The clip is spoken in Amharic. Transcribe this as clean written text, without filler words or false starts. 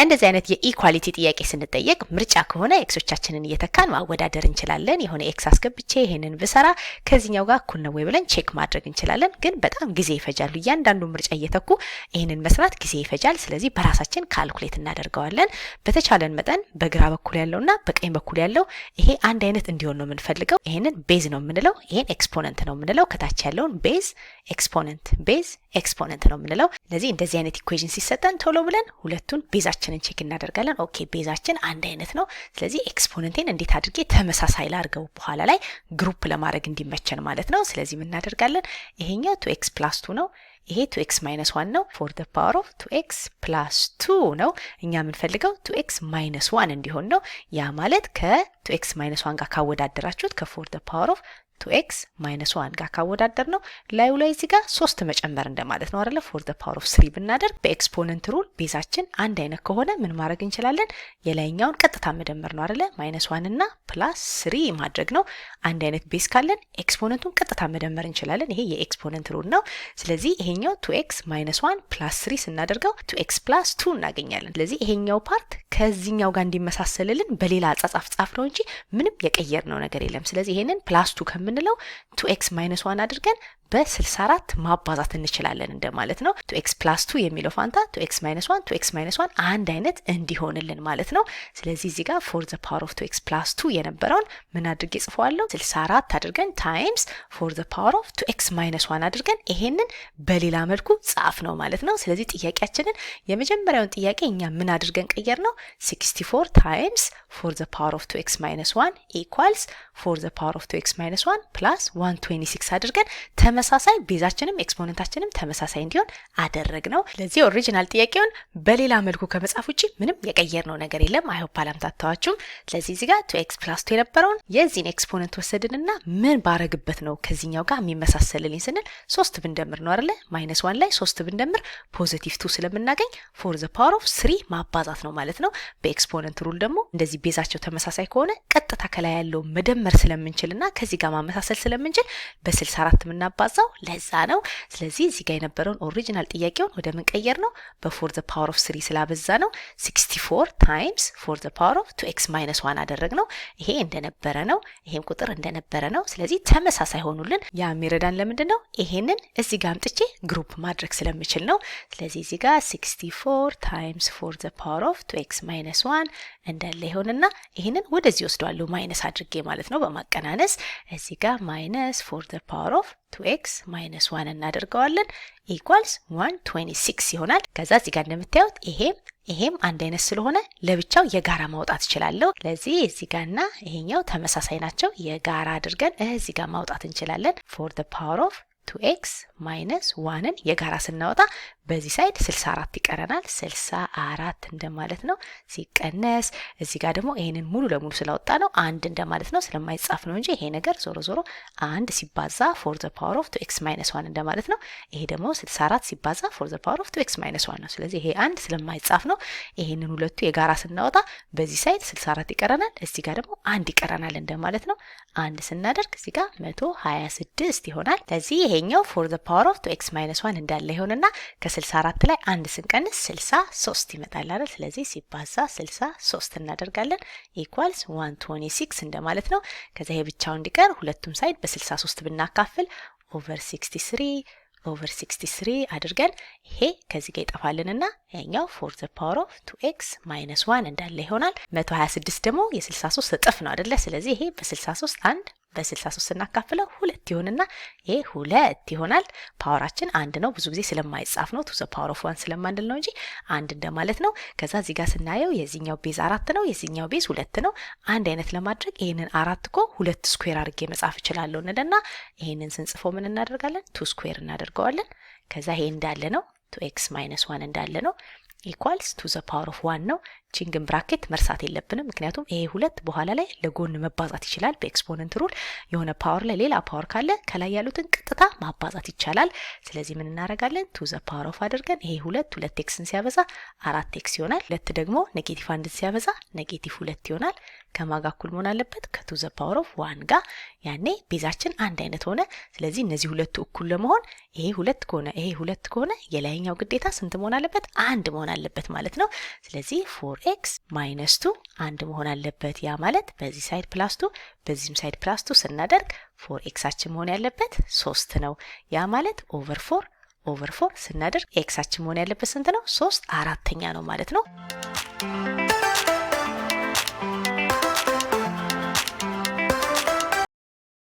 ለእንደዚህ አይነት የኢኳሊቲ ጥያቄ ስንጠየቅ ምርጫ ከሆነ ኤክሶቻችንን እየተካን ማወዳደር እንችላለን። የሆነ ኤክስ አስገብቼ ይሄንን ብሰራ ከዚህኛው ጋር እኩል ነው ወይ ብለን ቼክ ማድረግ እንችላለን። ግን በጣም ጊዜ ይፈጃሉ። እያንዳንዱ ምርጫ እየተኩ ይሄንን መስራት ጊዜ ይፈጃል። ስለዚህ በራሳችን ካልኩሌት እናደርገዋለን። በተቻለን መጠን በግራ በኩል ያለውና በቀኝ በኩል ያለው ይሄ አንድ አይነት እንዲሆን ነው የምንፈልገው። ይሄንን ቤዝ ነው የምንለው፣ ይሄን ኤክስፖነንት ነው የምንለው። ከታች ያለውን ቤዝ ኤክስፖነንት ነው የምንለው። ስለዚህ እንደዚህ አይነት ኢኩዌሽን ሲሰጠን ቶሎ ብለን ሁለቱን ቤዛችንን ቼክ እናደርጋለን። ኦኬ ቤዛችን አንድ አይነት ነው። ስለዚህ ኤክስፖነንቴን እንዴት አድርጌ ተመሳሳይ ላድርገው በኋላ ላይ ግሩፕ ለማድረግ እንዲመቸን ማለት ነው። ስለዚህ ምን እናደርጋለን? ይሄኛው 2x + 2 ነው። ይሄ 2x - 1 ነው። for the power of 2x + 2 ነው። እኛ የምንፈልገው 2x - 1 እንዲሆን ነው። ያ ማለት ከ2x - 1 ጋር ካወዳደራችሁት ከ4 the power of 2x - 1 ጋር ካወዳደር ነው ላዩ ላይ እዚህ ጋር 3 መጨመር እንደማለት ነው አይደለ? for the power of 3 ብናደርግ በኤክስፖነንት ሩል ቤዛችን አንድ አይነት ከሆነ ምን ማድረግ እንችላለን? የላይኛውን ቀጥታ መደመር ነው አይደለ? -1 እና +3 ማድረግ ነው። አንድ አይነት ቤዝ ካለን ኤክስፖነንቱን ቀጥታ መደመር እንችላለን። ይሄ የኤክስፖነንት ሩል ነው። ስለዚህ ይሄኛው 2x - 1 +3 ስናደርገው 2x + 2 እናገኛለን። ስለዚህ ይሄኛው ፓርት ከዚህኛው ጋር እንዲመሳሰልልን በሌላ አጻጻፍ ጻፍ ነው እንጂ ምንም የቀየርነው ነገር የለም። ስለዚህ ይሄንን +2 ከምንለው 2x - 1 አድርገን በ64 ማባዛት እንችላለን እንደማለት ነው። 2x + 2 የሚለው ፋንታ 2x - 1 አንድ አይነት እንዲሆንልን ማለት ነው። ስለዚህ እዚህ ጋር for the power of 2x + 2 የነበረውን ምን አድርጌ ጽፈዋለሁ? 64 አድርገን ታይምስ for the power of 2x - 1 አድርገን ይሄንን በሌላ መልኩ ጻፍ ነው ማለት ነው። ስለዚህ ጥያቄያችንን የመጀመሪያውን ጥያቄ እኛ ምን አድርገን ቀየር ነው? 64 ታይምስ for the power of 2x - 1 equals for the power of 2x - 1 plus 126 አድርገን ተመሳሳይ ቤዛችንም ኤክስፖነንታችንም ተመሳሳይ እንዲሆን አደረግ ነው። ስለዚህ ኦሪጂናል ጥያቄውን በሌላ መልኩ ከመጻፍ ውጪ ምንም የቀየርነው ነገር የለም። አይ ሆፕ አላምታታዋችሁም። ስለዚህ እዚህ ጋር 2x + 2 የነበረውን የዚህን ኤክስፖነንት ወሰድንና ምን ባረግበት ነው ከዚህኛው ጋር የሚመሳሰልልኝ ስንል 3 ብንደምር ነው አይደለ? -1 ላይ 3 ብንደምር +2 ስለምናገኝ for the power of 3 ማባዛት ነው ማለት ነው። በኤክስፖነንት ሩል ደግሞ እንደዚህ ቤዛቸው ተመሳሳይ ከሆነ ቀጥታ ከላይ ያለው መደመር ስለምንችልና ከዚህ ጋር ማመሳሰል ስለምንችል በ64 ምናባዛው ለዛ ነው። ስለዚህ እዚህ ጋር የነበረውን ኦሪጂናል ጥያቄውን ወደ ምን ቀየር ነው? በ4 the power of 3 ስላበዛ ነው 64 ታይምስ 4 the power of 2x - 1 አደረግ ነው። ይሄ እንደነበረ ነው፣ ይሄም ቁጥር እንደነበረ ነው። ስለዚህ ተመሳሳይ ሆኑልን። ያ የሚረዳን ለምንድን ነው? ይሄንን እዚህ ጋር አምጥቼ ግሩፕ ማድረግ ስለምችል ነው። ስለዚህ እዚህ ጋር 64 ታይምስ 4 the power of 2x - 1 እንዳለ ይሆንና ይሄንን ወደዚህ ወስደዋለሁ ማይነስ አድርጌ ማለት ነው በማቀናነስ እዚህ ጋር -4 the power of 2x - 1 እናደርገዋለን ኢኳልስ 126 ይሆናል። ከዛ እዚህ ጋር እንደምታዩት ይሄም አንድ አይነት ስለሆነ ለብቻው የጋራ ማውጣት እችላለሁ። ለዚህ እዚህ ጋርና ይሄኛው ተመሳሳይ ናቸው። የጋራ አድርገን እዚህ ጋር ማውጣት እንችላለን። for the power of 2x - 1ን የጋራ ስናወጣ በዚህ ሳይድ 64 ይቀረናል። 64 እንደማለት ነው። ሲቀነስ እዚህ ጋር ደግሞ ይሄንን ሙሉ ለሙሉ ስላወጣ ነው አንድ እንደማለት ነው። ስለማይጻፍ ነው እንጂ ይሄ ነገር ዞሮ ዞሮ አንድ ሲባዛ for the power of 2x - 1 እንደማለት ነው። ይሄ ደግሞ 64 ሲባዛ for the power of 2x - 1 ነው። ስለዚህ ይሄ አንድ ስለማይጻፍ ነው። ይሄንን ሁለቱ የጋራ ስናወጣ በዚህ ሳይድ 64 ይቀረናል፣ እዚህ ጋር ደግሞ አንድ ይቀረናል እንደማለት ነው። አንድ ስናደርግ እዚህ ጋር 126 ይሆናል። ለዚህ ይሄኛው for the power of 2x - 1 እንዳለ ይሆንና ከ64 ላይ አንድ ስንቀንስ 63 ይመጣል አይደል? ስለዚህ ሲባዛ 63 እናደርጋለን ኢኳልስ 126 እንደማለት ነው። ከዛ ይሄ ብቻው እንዲቀር ሁለቱም ሳይድ በ63 ብናካፍል ኦቨር 63 አድርገን ይሄ ከዚህ ጋር ይጠፋልንና ያኛው for the power of 2x - 1 እንዳለ ይሆናል። 126 ደግሞ የ63 እጥፍ ነው አይደለ? ስለዚህ ይሄ በ63 አንድ በ63 ስናካፍለው 2 ይሆንና ይሄ 2 ይሆናል። ፓወራችን አንድ ነው። ብዙ ጊዜ ስለማይጻፍ ነው to the power of 1 ስለማንል ነው እንጂ አንድ እንደማለት ነው። ከዛ እዚህ ጋር ስናየው የዚህኛው ቤዝ 4 ነው፣ የዚህኛው ቤዝ 2 ነው። አንድ አይነት ለማድረግ ይሄንን 4 እኮ 2 ስኩዌር አድርጌ መጻፍ እችላለሁ እንልና ይሄንን ስንጽፈው ምን እናደርጋለን? 2 ስኩዌር እናደርገዋለን። ከዛ ይሄ እንዳለ ነው 2x - 1 እንዳለ ነው ኢኳልስ to the power of 1 ነው። ቺንግን ብራኬት መርሳት የለብንም፣ ምክንያቱም ይሄ 2 በኋላ ላይ ለጎን መባዛት ይችላል በኤክስፖነንት ሩል። የሆነ ፓወር ላይ ሌላ ፓወር ካለ ከላይ ያሉትን ቀጥታ ማባዛት ይቻላል። ስለዚህ ምን እናደርጋለን? to the power of አድርገን ይሄ 2xን ሲያበዛ 4x ይሆናል። 2 ደግሞ ኔጌቲቭ 1 ሲያበዛ ኔጌቲቭ 2 ይሆናል። ከማጋ እኩል መሆን አለበት ከ to the power of 1 ጋር። ያኔ ቤዛችን አንድ አይነት ሆነ። ስለዚህ እነዚህ ሁለቱ እኩል ለመሆን ይሄ 2 ከሆነ ይሄ 2 ከሆነ የላይኛው ግዴታ ስንት መሆን አለበት? አንድ መሆን መሆን አለበት ማለት ነው። ስለዚህ 4x ማይነስ 2 1 መሆን አለበት። ያ ማለት በዚህ ሳይድ ፕላስ 2 በዚህም ሳይድ ፕላስ 2 ስናደርግ 4xአችን መሆን ያለበት 3 ነው። ያ ማለት ኦቨር 4 ስናደርግ ኤክሳችን መሆን ያለበት ስንት ነው? 3/4 ነው ማለት ነው።